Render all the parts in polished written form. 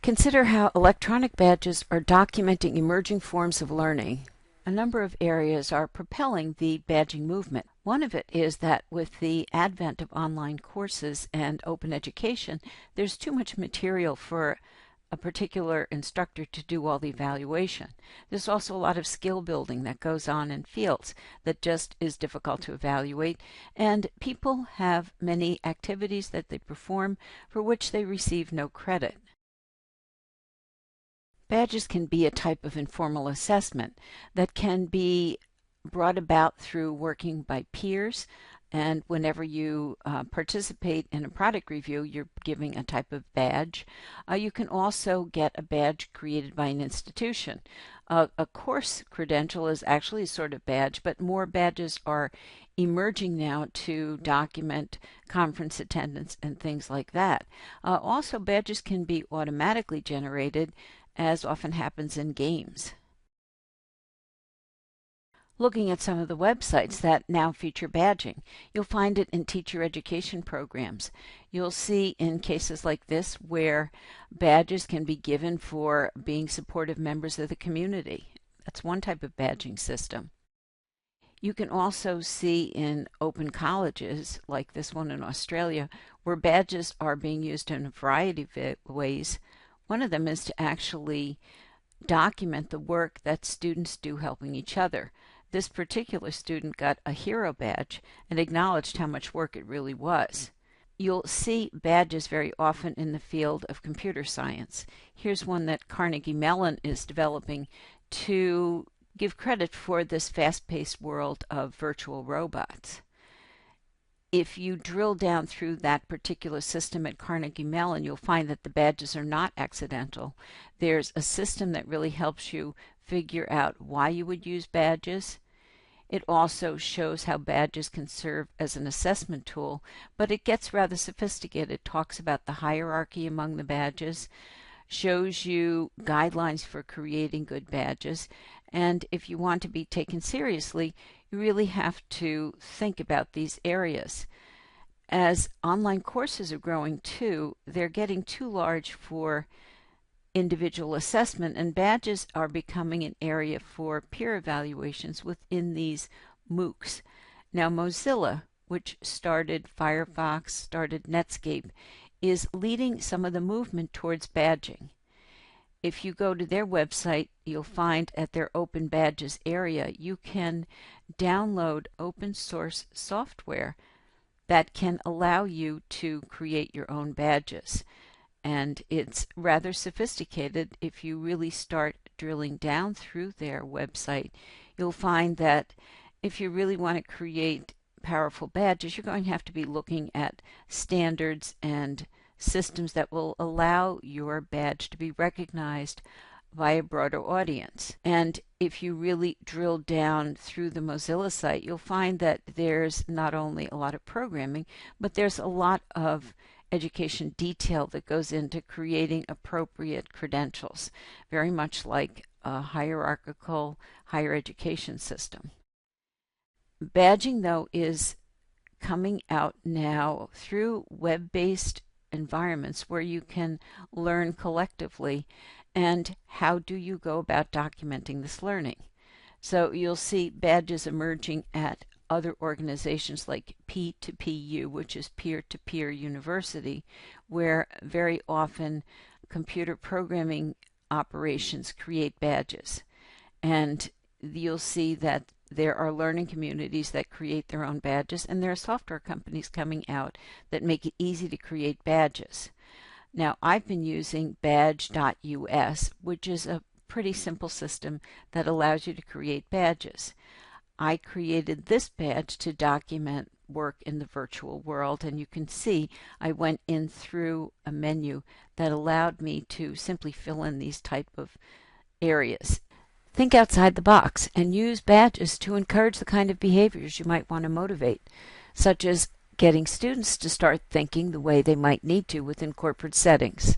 Consider how electronic badges are documenting emerging forms of learning. A number of areas are propelling the badging movement. One of it is that with the advent of online courses and open education, there's too much material for a particular instructor to do all the evaluation. There's also a lot of skill building that goes on in fields that just is difficult to evaluate, and people have many activities that they perform for which they receive no credit. Badges can be a type of informal assessment that can be brought about through working by peers, and whenever you participate in a product review, you're giving a type of badge. You can also get a badge created by an institution. A course credential is actually a sort of badge, but more badges are emerging now to document conference attendance and things like that. Also, badges can be automatically generated, as often happens in games. Looking at some of the websites that now feature badging, you'll find it in teacher education programs. You'll see in cases like this where badges can be given for being supportive members of the community. That's one type of badging system. You can also see in open colleges, like this one in Australia, where badges are being used in a variety of ways. One of them is to actually document the work that students do helping each other. This particular student got a hero badge and acknowledged how much work it really was. You'll see badges very often in the field of computer science. Here's one that Carnegie Mellon is developing to give credit for this fast-paced world of virtual robots. If you drill down through that particular system at Carnegie Mellon, you'll find that the badges are not accidental. There's a system that really helps you figure out why you would use badges. It also shows how badges can serve as an assessment tool, but it gets rather sophisticated. It talks about the hierarchy among the badges, shows you guidelines for creating good badges, and if you want to be taken seriously, you really have to think about these areas. As online courses are growing too, they're getting too large for individual assessment, and badges are becoming an area for peer evaluations within these MOOCs. Now, Mozilla, which started Firefox, started Netscape, is leading some of the movement towards badging. If you go to their website, you'll find at their Open Badges area, you can download open source software that can allow you to create your own badges. And it's rather sophisticated. If you really start drilling down through their website, you'll find that if you really want to create powerful badges, you're going to have to be looking at standards and systems that will allow your badge to be recognized by a broader audience. And if you really drill down through the Mozilla site, you'll find that there's not only a lot of programming, but there's a lot of education detail that goes into creating appropriate credentials, very much like a hierarchical higher education system. Badging, though, is coming out now through web-based environments where you can learn collectively. And how do you go about documenting this learning? So you'll see badges emerging at other organizations like P2PU, which is peer-to-peer university, where very often computer programming operations create badges. And you'll see that there are learning communities that create their own badges, and there are software companies coming out that make it easy to create badges. Now, I've been using badge.us, which is a pretty simple system that allows you to create badges. I created this badge to document work in the virtual world, and you can see I went in through a menu that allowed me to simply fill in these type of areas. Think outside the box and use badges to encourage the kind of behaviors you might want to motivate, such as getting students to start thinking the way they might need to within corporate settings.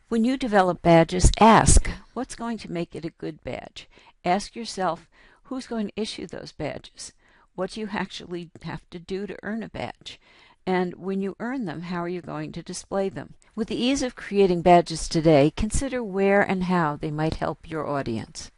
When you develop badges, ask, what's going to make it a good badge? Ask yourself, who's going to issue those badges? What do you actually have to do to earn a badge? And when you earn them, how are you going to display them? With the ease of creating badges today, consider where and how they might help your audience.